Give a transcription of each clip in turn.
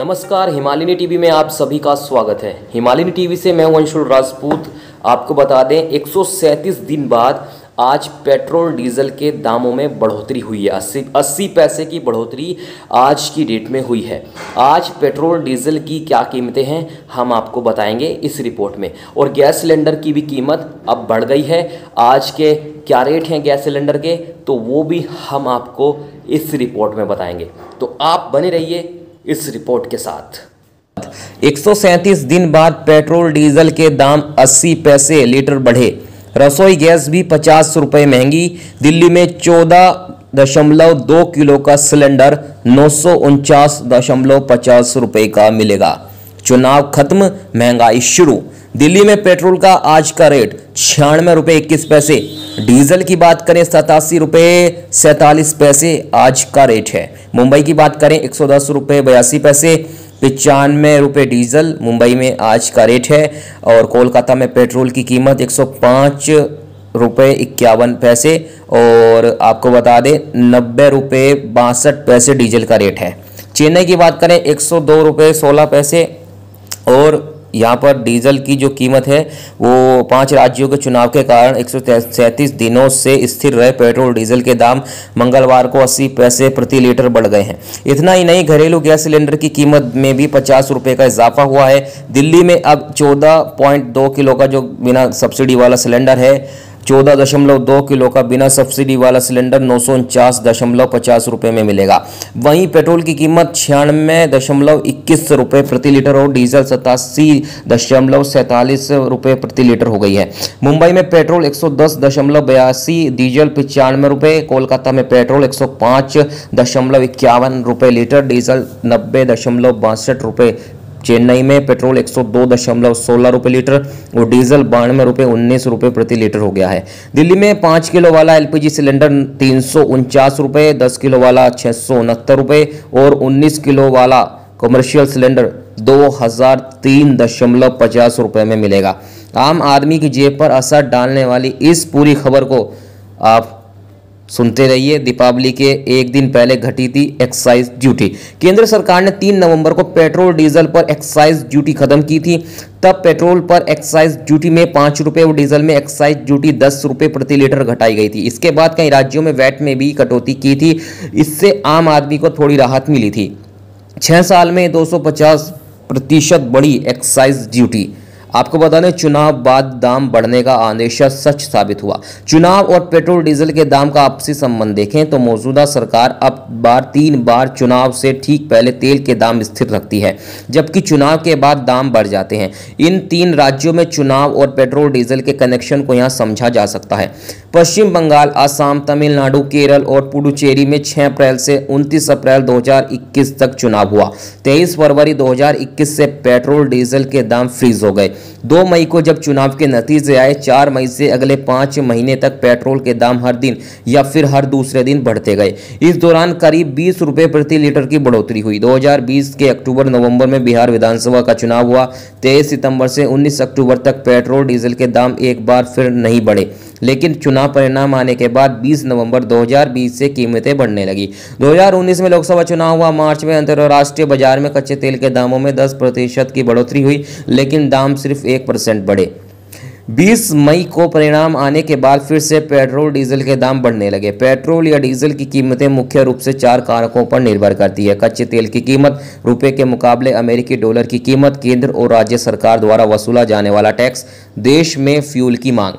नमस्कार, हिमालयनी टीवी में आप सभी का स्वागत है। हिमालयनी टीवी से मैं हूं अंशुल राजपूत। आपको बता दें 137 दिन बाद आज पेट्रोल डीजल के दामों में बढ़ोतरी हुई है। 80 पैसे की बढ़ोतरी आज की डेट में हुई है। आज पेट्रोल डीजल की क्या कीमतें हैं हम आपको बताएंगे इस रिपोर्ट में। और गैस सिलेंडर की भी कीमत अब बढ़ गई है। आज के क्या रेट हैं गैस सिलेंडर के, तो वो भी हम आपको इस रिपोर्ट में बताएंगे। तो आप बने रहिए इस रिपोर्ट के साथ। 137 दिन बाद पेट्रोल डीजल के दाम 80 पैसे लीटर बढ़े। रसोई गैस भी 50 रुपये महंगी। दिल्ली में 14.2 किलो का सिलेंडर 949.50 रुपये का मिलेगा। चुनाव खत्म, महंगाई शुरू। दिल्ली में पेट्रोल का आज का रेट 96 रुपये 21 पैसे। डीजल की बात करें 87 रुपये 47 पैसे आज का रेट है। मुंबई की बात करें 110 रुपये 82 पैसे। 95 रुपये डीजल मुंबई में आज का रेट है। और कोलकाता में पेट्रोल की कीमत 105 रुपये 51 पैसे। और आपको बता दें 90 रुपये 62 पैसे डीजल का रेट है। चेन्नई की बात करें 102 रुपये 16 पैसे। और यहाँ पर डीजल की जो कीमत है वो 5 राज्यों के चुनाव के कारण 137 दिनों से स्थिर रहे पेट्रोल डीजल के दाम मंगलवार को 80 पैसे प्रति लीटर बढ़ गए हैं। इतना ही नहीं, घरेलू गैस सिलेंडर की कीमत में भी 50 रुपये का इजाफा हुआ है। दिल्ली में अब 14.2 किलो का जो बिना सब्सिडी वाला सिलेंडर है, 14.2 किलो का बिना सब्सिडी वाला सिलेंडर 949.50 रुपये में मिलेगा। वहीं पेट्रोल की कीमत 96.21 रुपये प्रति लीटर और डीजल 87.47 रुपये प्रति लीटर हो गई है। मुंबई में पेट्रोल 110.82, डीजल 95 रुपये। कोलकाता में पेट्रोल 105.51 रुपये लीटर, डीजल 90.62 रुपये। चेन्नई में पेट्रोल 102.16 रुपये लीटर और डीजल 92.19 रुपये प्रति लीटर हो गया है। दिल्ली में 5 किलो वाला एलपीजी सिलेंडर 349 रुपये, 10 किलो वाला 669 रुपये और 19 किलो वाला कमर्शियल सिलेंडर 2003.50 रुपये में मिलेगा। आम आदमी की जेब पर असर डालने वाली इस पूरी खबर को आप सुनते रहिए। दीपावली के एक दिन पहले घटी थी एक्साइज ड्यूटी। केंद्र सरकार ने 3 नवंबर को पेट्रोल डीजल पर एक्साइज ड्यूटी खत्म की थी। तब पेट्रोल पर एक्साइज ड्यूटी में 5 रुपये और डीजल में एक्साइज ड्यूटी 10 रुपये प्रति लीटर घटाई गई थी। इसके बाद कई राज्यों में वैट में भी कटौती की थी। इससे आम आदमी को थोड़ी राहत मिली थी। 6 साल में 250% बढ़ी एक्साइज ड्यूटी। आपको बता दें चुनाव बाद दाम बढ़ने का अंदेशा सच साबित हुआ। चुनाव और पेट्रोल डीजल के दाम का आपसी संबंध देखें तो मौजूदा सरकार अब 3 बार चुनाव से ठीक पहले तेल के दाम स्थिर रखती है, जबकि चुनाव के बाद दाम बढ़ जाते हैं। इन 3 राज्यों में चुनाव और पेट्रोल डीजल के कनेक्शन को यहाँ समझा जा सकता है। पश्चिम बंगाल, असम, तमिलनाडु, केरल और पुडुचेरी में 6 अप्रैल से 29 अप्रैल 2021 तक चुनाव हुआ। 23 फरवरी 2021 से पेट्रोल डीजल के दाम फ्रीज हो गए। 2 मई को जब चुनाव के नतीजे आए, 4 मई से अगले 5 महीने तक पेट्रोल के दाम हर दिन या फिर हर दूसरे दिन बढ़ते गए। इस दौरान करीब 20 रुपये प्रति लीटर की बढ़ोतरी हुई। 2020 के अक्टूबर नवंबर में बिहार विधानसभा का चुनाव हुआ। 23 सितंबर से 19 अक्टूबर तक पेट्रोल डीजल के दाम एक बार फिर नहीं बढ़े, लेकिन चुनाव परिणाम आने के बाद 20 नवंबर 2020 से कीमतें बढ़ने लगी। 2019 में लोकसभा चुनाव हुआ। मार्च में अंतर्राष्ट्रीय बाजार में कच्चे तेल के दामों में 10% की बढ़ोतरी हुई, लेकिन दाम सिर्फ 1% बढ़े। 20 मई को परिणाम आने के बाद फिर से पेट्रोल डीजल के दाम बढ़ने लगे। पेट्रोल या डीजल की कीमतें मुख्य रूप से 4 कारकों पर निर्भर करती है: कच्चे तेल की कीमत, रुपए के मुकाबले अमेरिकी डॉलर की कीमत, केंद्र और राज्य सरकार द्वारा वसूला जाने वाला टैक्स, देश में फ्यूल की मांग।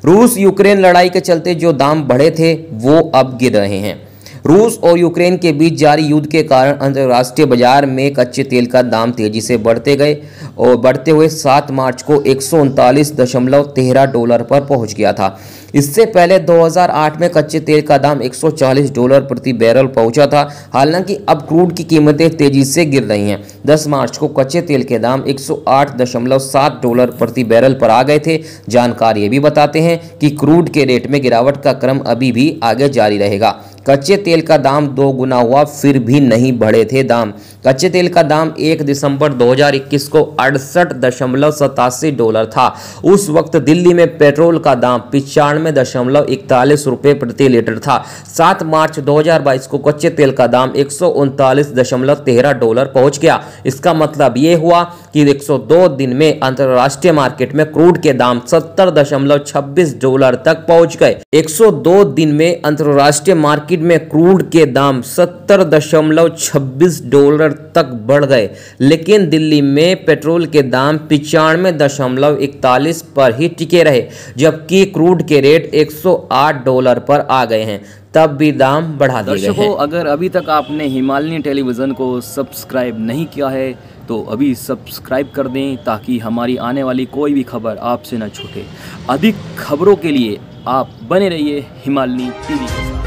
रूस यूक्रेन लड़ाई के चलते जो दाम बढ़े थे वो अब गिर रहे हैं। रूस और यूक्रेन के बीच जारी युद्ध के कारण अंतर्राष्ट्रीय बाजार में कच्चे तेल का दाम तेजी से बढ़ते हुए 7 मार्च को $139.13 पर पहुंच गया था। इससे पहले 2008 में कच्चे तेल का दाम $140 प्रति बैरल पहुंचा था। हालांकि अब क्रूड की कीमतें तेजी से गिर रही हैं। 10 मार्च को कच्चे तेल के दाम $108.7 प्रति बैरल पर आ गए थे। जानकार ये भी बताते हैं कि क्रूड के रेट में गिरावट का क्रम अभी भी आगे जारी रहेगा। कच्चे तेल का दाम 2 गुना हुआ, फिर भी नहीं बढ़े थे दाम। कच्चे तेल का दाम 1 दिसंबर 2021 को $68.87 था। उस वक्त दिल्ली में पेट्रोल का दाम 95.41 रुपये प्रति लीटर था। 7 मार्च 2022 को कच्चे तेल का दाम $139.13 पहुंच गया। इसका मतलब ये हुआ कि 102 दिन में अंतरराष्ट्रीय मार्केट में क्रूड के दाम $70.26 तक पहुंच गए। 102 दिन में अंतरराष्ट्रीय मार्केट में क्रूड के दाम $70.26 तक बढ़ गए, लेकिन दिल्ली में पेट्रोल के दाम 95.41 पर ही टिके रहे, जबकि क्रूड के रेट $108 पर आ गए हैं। तब भी दाम बढ़ा दिए गए हैं। दर्शकों, अगर अभी तक आपने हिमालयन टेलीविज़न को सब्सक्राइब नहीं किया है तो अभी सब्सक्राइब कर दें, ताकि हमारी आने वाली कोई भी खबर आपसे न छूटे। अधिक खबरों के लिए आप बने रहिए हिमालयन टीवी के साथ।